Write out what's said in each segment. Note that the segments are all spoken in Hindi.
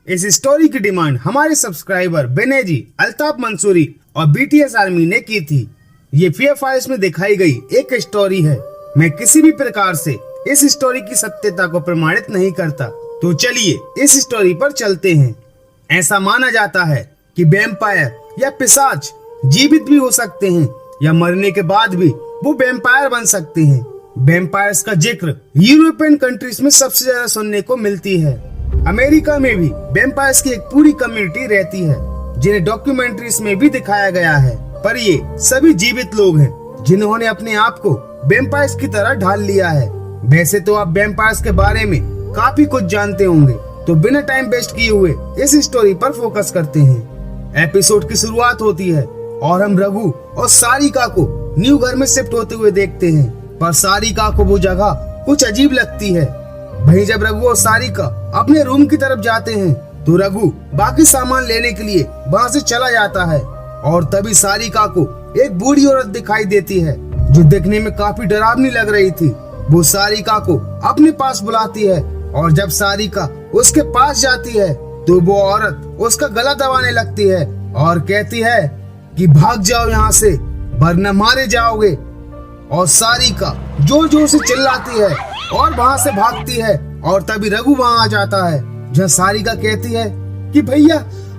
इस स्टोरी की डिमांड हमारे सब्सक्राइबर बेनेजी, अल्ताफ मंसूरी और बीटीएस आर्मी ने की थी। ये फेयर फाइल्स में दिखाई गई एक स्टोरी है। मैं किसी भी प्रकार से इस स्टोरी की सत्यता को प्रमाणित नहीं करता, तो चलिए इस स्टोरी पर चलते हैं। ऐसा माना जाता है कि वैम्पायर या पिशाच जीवित भी हो सकते हैं या मरने के बाद भी वो वैम्पायर बन सकते हैं। वैम्पायर्स का जिक्र यूरोपियन कंट्रीज में सबसे ज्यादा सुनने को मिलती है। अमेरिका में भी वैम्पायर्स की एक पूरी कम्युनिटी रहती है, जिन्हें डॉक्यूमेंट्रीज में भी दिखाया गया है। पर ये सभी जीवित लोग हैं जिन्होंने अपने आप को वैम्पायर्स की तरह ढाल लिया है। वैसे तो आप वैम्पायर्स के बारे में काफी कुछ जानते होंगे, तो बिना टाइम वेस्ट किए हुए इस स्टोरी पर फोकस करते हैं। एपिसोड की शुरुआत होती है और हम रघु और सारिका को न्यू घर में शिफ्ट होते हुए देखते हैं। पर सारिका को वो जगह कुछ अजीब लगती है। वहीं जब रघु और सारिका अपने रूम की तरफ जाते हैं तो रघु बाकी सामान लेने के लिए वहाँ से चला जाता है और तभी सारिका को एक बूढ़ी औरत दिखाई देती है जो देखने में काफी डरावनी लग रही थी। वो सारिका को अपने पास बुलाती है और जब सारिका उसके पास जाती है तो वो औरत उसका गला दबाने लगती है और कहती है कि भाग जाओ यहाँ से वरना मारे जाओगे। और सारिका जोर जोर से चिल्लाती है और वहाँ से भागती है और तभी रघु वहाँ आ जाता है, जहाँ सारिका कहती है कि भैया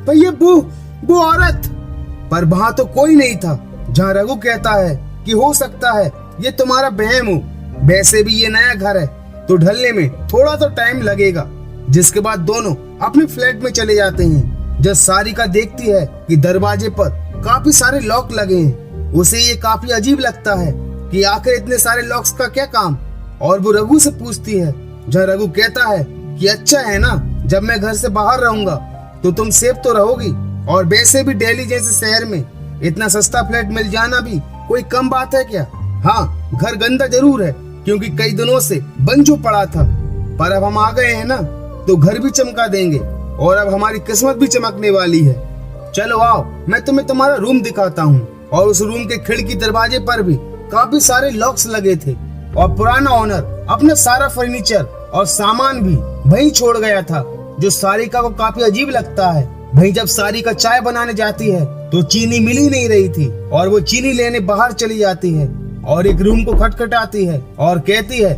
भैया वो औरत। पर वहाँ तो कोई नहीं था। जहाँ रघु कहता है कि हो सकता है ये तुम्हारा वहम हो, वैसे भी ये नया घर है तो ढलने में थोड़ा तो टाइम लगेगा। जिसके बाद दोनों अपने फ्लैट में चले जाते हैं। जब सारिका देखती है कि दरवाजे पर काफी सारे लॉक लगे हैं, उसे ये काफी अजीब लगता है कि आखिर इतने सारे लॉक्स का क्या काम। और वो रघु से पूछती है, जहाँ रघु कहता है कि अच्छा है ना, जब मैं घर से बाहर रहूंगा तो तुम सेफ तो रहोगी, और वैसे भी दिल्ली जैसे शहर में इतना सस्ता फ्लैट मिल जाना भी कोई कम बात है क्या। हाँ, घर गंदा जरूर है क्योंकि कई दिनों से बंद जो पड़ा था, पर अब हम आ गए हैं ना तो घर भी चमका देंगे और अब हमारी किस्मत भी चमकने वाली है। चलो आओ, मैं तुम्हें तुम्हारा रूम दिखाता हूँ। और उस रूम के खिड़की दरवाजे पर भी काफी सारे लॉक्स लगे थे और पुराना ओनर अपना सारा फर्नीचर और सामान भी वहीं छोड़ गया था, जो सारिका को काफी अजीब लगता है। वहीं जब सारिका चाय बनाने जाती है तो चीनी मिल ही नहीं रही थी और वो चीनी लेने बाहर चली जाती है और एक रूम को खटखटाती है और कहती है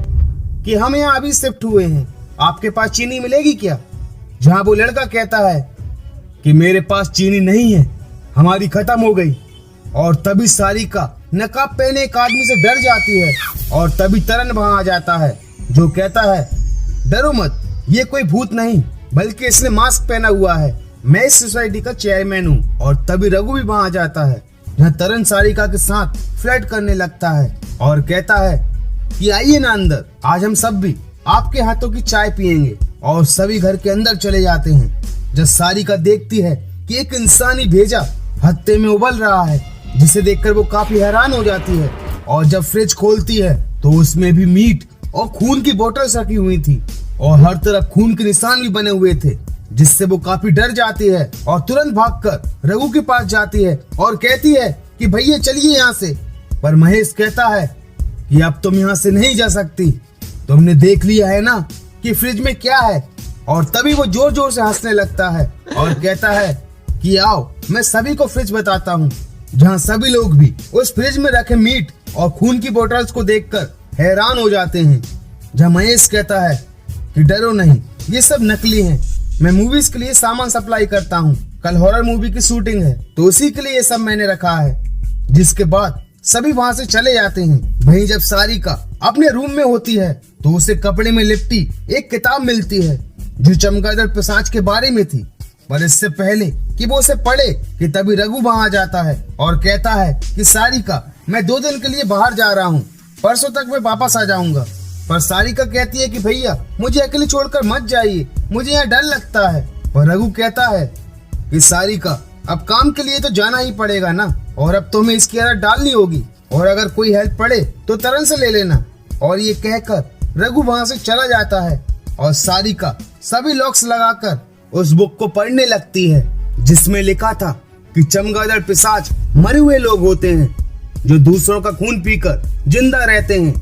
कि हम यहाँ अभी शिफ्ट हुए हैं, आपके पास चीनी मिलेगी क्या। जहाँ वो लड़का कहता है कि मेरे पास चीनी नहीं है, हमारी खत्म हो गई। और तभी सारिका नकाब पहने एक आदमी से डर जाती है और तभी तरन वहां आ जाता है, जो कहता है डरो मत, ये कोई भूत नहीं बल्कि इसने मास्क पहना हुआ है, मैं इस सोसाइटी का चेयरमैन हूँ। और तभी रघु भी वहां आ जाता है, जहाँ तरन सारिका के साथ फ्लर्ट करने लगता है और कहता है कि आइए ना अंदर, आज हम सब भी आपके हाथों की चाय पियेंगे। और सभी घर के अंदर चले जाते हैं। जब सारिका देखती है कि एक इंसानी भेजा हत्थे में उबल रहा है, जिसे देखकर वो काफी हैरान हो जाती है। और जब फ्रिज खोलती है तो उसमें भी मीट और खून की बोतल्स रखी हुई थी और हर तरफ खून के निशान भी बने हुए थे, जिससे वो काफी डर जाती है और तुरंत भागकर रघु के पास जाती है और कहती है कि भैया चलिए यहाँ से। पर महेश कहता है कि अब तुम यहाँ से नहीं जा सकती, तुमने देख लिया है ना कि फ्रिज में क्या है। और तभी वो जोर जोर से हंसने लगता है और कहता है कि आओ मैं सभी को फ्रिज बताता हूँ। जहाँ सभी लोग भी उस फ्रिज में रखे मीट और खून की बोतल्स को देखकर हैरान हो जाते हैं। जहाँ महेश कहता है कि डरो नहीं, ये सब नकली हैं, मैं मूवीज के लिए सामान सप्लाई करता हूँ, कल हॉरर मूवी की शूटिंग है तो उसी के लिए ये सब मैंने रखा है। जिसके बाद सभी वहाँ से चले जाते हैं। वहीं जब सारिका अपने रूम में होती है तो उसे कपड़े में लिपटी एक किताब मिलती है जो चमगादड़ पिशाच के बारे में थी। पर इससे पहले कि वो उसे पढ़े कि तभी रघु वहां आ जाता है और कहता है कि सारिका मैं 2 दिन के लिए बाहर जा रहा हूँ, परसों तक मैं वापस आ जाऊंगा। पर सारिका कहती है कि भैया मुझे अकेले छोड़कर मत जाइए, मुझे यहाँ डर लगता है। पर रघु कहता है कि सारिका अब काम के लिए तो जाना ही पड़ेगा ना, और अब तुम्हें इसकी आदत डालनी होगी, और अगर कोई हेल्प पड़े तो तरन से ले लेना। और ये कहकर रघु वहां से चला जाता है और सारिका सभी लॉक्स लगाकर उस बुक को पढ़ने लगती है, जिसमें लिखा था कि चमगादड़ पिशाच मरे हुए लोग होते हैं जो दूसरों का खून पीकर जिंदा रहते हैं,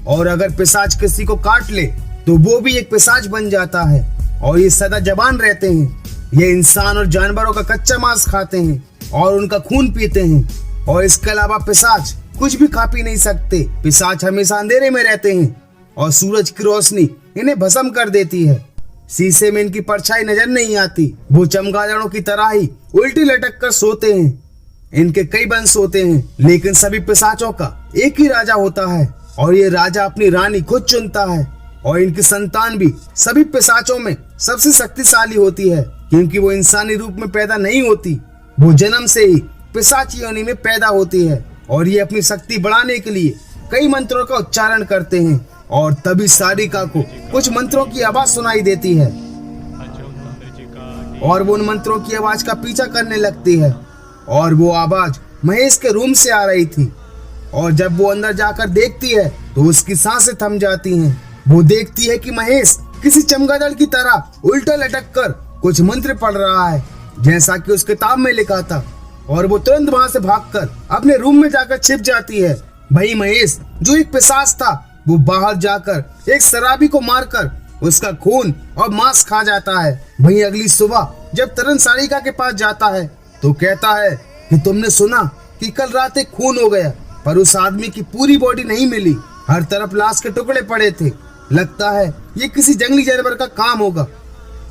और अगर पिशाच किसी को काट ले तो वो भी एक पिशाच बन जाता है और ये सदा जबान रहते हैं ये इंसान और जानवरों का कच्चा मांस खाते हैं और उनका खून पीते हैं, और इसके अलावा पिशाच कुछ भी खा पी नहीं सकते। पिशाच हमेशा अंधेरे में रहते हैं और सूरज की रोशनी इन्हें भस्म कर देती है। शीशे में इनकी परछाई नजर नहीं आती। वो चमगादड़ों की तरह ही उल्टी लटक कर सोते हैं। इनके कई वंश होते हैं, लेकिन सभी पिशाचों का एक ही राजा होता है, और ये राजा अपनी रानी खुद चुनता है। और इनकी संतान भी सभी पिशाचों में सबसे शक्तिशाली होती है, क्योंकि वो इंसानी रूप में पैदा नहीं होती, वो जन्म से ही पिशाची योनि में पैदा होती है। और ये अपनी शक्ति बढ़ाने के लिए कई मंत्रों का उच्चारण करते हैं, और तभी सारिका को कुछ मंत्रों की आवाज सुनाई देती है, और वो उन मंत्रों की आवाज का पीछा करने लगती है। और वो आवाज महेश के रूम से आ रही थी, और जब वो अंदर जाकर देखती है तो उसकी सांसें थम जाती हैं। वो देखती है कि महेश किसी चमगादड़ की तरह उल्टा लटक कर कुछ मंत्र पढ़ रहा है, जैसा कि उस किताब में लिखा था। और वो तुरंत वहां से भागकर अपने रूम में जाकर छिप जाती है। भाई महेश, जो एक पिशाच था, वो बाहर जाकर एक शराबी को मारकर उसका खून और मांस खा जाता है। वहीं अगली सुबह जब तरन सारिका के पास जाता है तो कहता है कि तुमने सुना कि कल रात एक खून हो गया, पर उस आदमी की पूरी बॉडी नहीं मिली, हर तरफ लाश के टुकड़े पड़े थे। लगता है ये किसी जंगली जानवर का काम होगा।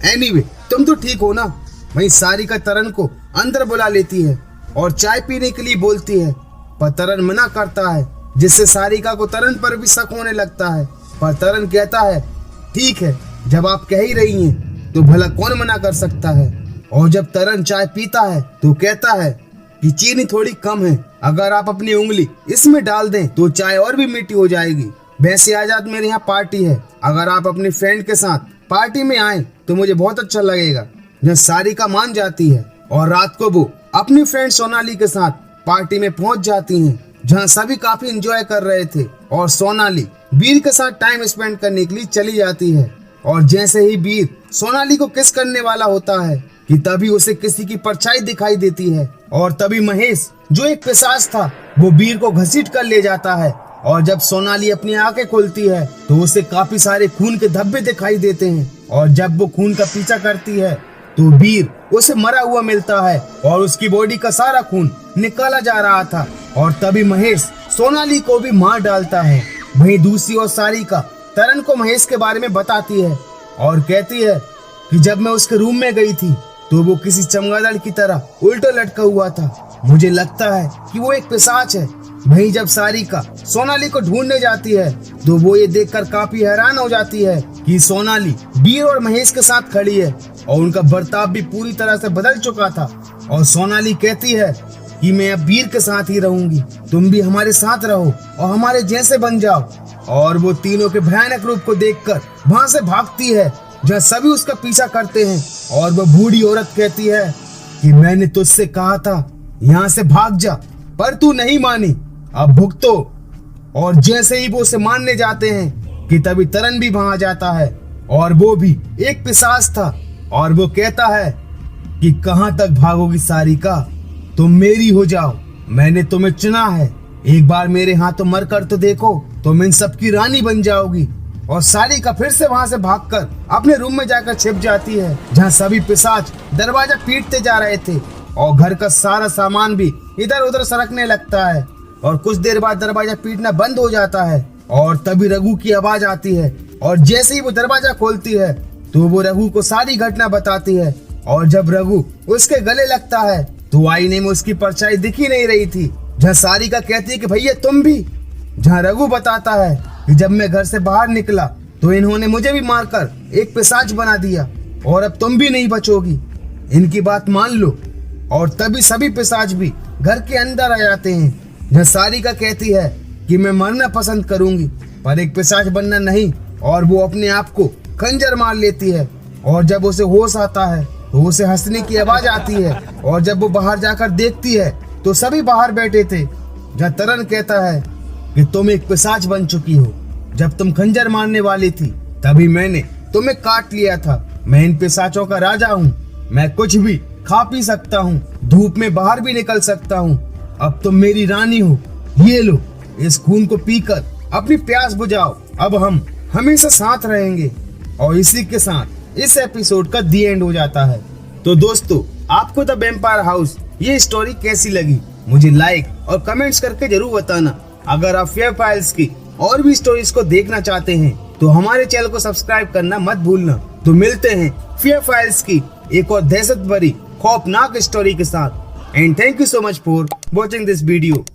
एनीवे, तुम तो ठीक हो ना। वहीं सारिका तरन को अंदर बुला लेती है और चाय पीने के लिए बोलती है, पर तरन मना करता है, जिससे सारिका को तरन पर भी शक होने लगता है। पर तरन कहता है, ठीक है, जब आप कह ही रही हैं तो भला कौन मना कर सकता है। और जब तरन चाय पीता है तो कहता है कि चीनी थोड़ी कम है, अगर आप अपनी उंगली इसमें डाल दें तो चाय और भी मीठी हो जाएगी। वैसे आज मेरे यहाँ पार्टी है, अगर आप अपनी फ्रेंड के साथ पार्टी में आए तो मुझे बहुत अच्छा लगेगा। जब सारिका मान जाती है और रात को वो अपनी फ्रेंड सोनाली के साथ पार्टी में पहुंच जाती हैं, जहां सभी काफी एंजॉय कर रहे थे। और सोनाली वीर के साथ टाइम स्पेंड करने के लिए चली जाती है। और जैसे ही वीर सोनाली को किस करने वाला होता है कि तभी उसे किसी की परछाई दिखाई देती है, और तभी महेश, जो एक पिशाच था, वो वीर को घसीट कर ले जाता है। और जब सोनाली अपनी आंखें खोलती है तो उसे काफी सारे खून के धब्बे दिखाई देते हैं। और जब वो खून का पीछा करती है तो वीर उसे मरा हुआ मिलता है, और उसकी बॉडी का सारा खून निकाला जा रहा था। और तभी महेश सोनाली को भी मार डालता है। वहीं दूसरी ओर सारिका तरन को महेश के बारे में बताती है और कहती है कि जब मैं उसके रूम में गई थी तो वो किसी चमगादड़ की तरह उल्टा लटका हुआ था। मुझे लगता है कि वो एक पिशाच है। वहीं जब सारिका सोनाली को ढूंढने जाती है तो वो ये देखकर काफी हैरान हो जाती है कि सोनाली वीर और महेश के साथ खड़ी है, और उनका बर्ताव भी पूरी तरह से बदल चुका था। और सोनाली कहती है कि मैं अब वीर के साथ ही रहूंगी, तुम भी हमारे साथ रहो और हमारे जैसे बन जाओ। और वो तीनों के भयानक रूप को देखकर वहां से भागती है, जहाँ सभी उसका पीछा करते हैं। और वो बूढ़ी औरत कहती है कि मैंने तुझसे कहा था यहाँ से भाग जा, पर तू नहीं मानी, अब भुगतो। और जैसे ही वो उसे मारने जाते हैं कि तभी तरन भी वहां जाता है, और वो भी एक पिशाच था। और वो कहता है कि कहां तक भागोगी सारिका, तुम मेरी हो जाओ, मैंने तुम्हें चुना है, एक बार मेरे हाथों मरकर तो देखो, तुम इन सबकी रानी बन जाओगी। और सारिका फिर से वहां से भागकर अपने रूम में जाकर छिप जाती है, जहां सभी पिशाच दरवाजा पीटते जा रहे थे, और घर का सारा सामान भी इधर उधर सरकने लगता है। और कुछ देर बाद दरवाजा पीटना बंद हो जाता है, और तभी रघु की आवाज आती है। और जैसे ही वो दरवाजा खोलती है तो वो रघु को सारी घटना बताती है। और जब रघु उसके गले लगता है तो आईने में उसकी परछाई दिख ही नहीं रही थी। जहाँ सारिका कहती है कि भैया तुम भी। जहाँ रघु बताता है कि जब मैं घर से बाहर निकला तो इन्होंने मुझे भी मारकर एक पिशाच बना दिया, और अब तुम भी नहीं बचोगी, इनकी बात मान लो। और तभी सभी पिशाच भी घर के अंदर आ जाते हैं। जहाँ सारिका कहती है कि मैं मरना पसंद करूंगी, पर एक पिशाच बनना नहीं, और वो अपने आप को खंजर मार लेती है। और जब उसे होश आता है तो उसे हंसने की आवाज आती है, और जब वो बाहर जाकर देखती है तो सभी बाहर बैठे थे। जहाँ तरन कहता है कि तुम एक पिशाच बन चुकी हो, जब तुम खंजर मारने वाली थी तभी मैंने तुम्हें काट लिया था। मैं इन पिशाचों का राजा हूँ, मैं कुछ भी खा पी सकता हूँ, धूप में बाहर भी निकल सकता हूँ। अब तुम मेरी रानी हो, ये लो, इस खून को पीकर अपनी प्यास बुझाओ, अब हम हमेशा साथ रहेंगे। और इसी के साथ इस एपिसोड का दी एंड हो जाता है। तो दोस्तों, आपको द वैम्पायर हाउस ये स्टोरी कैसी लगी मुझे लाइक और कमेंट्स करके जरूर बताना। अगर आप फियर फाइल्स की और भी स्टोरीज को देखना चाहते हैं तो हमारे चैनल को सब्सक्राइब करना मत भूलना। तो मिलते हैं फियर फाइल्स की एक और दहशत भरी खौफनाक स्टोरी के साथ। And thank you so much for watching this video.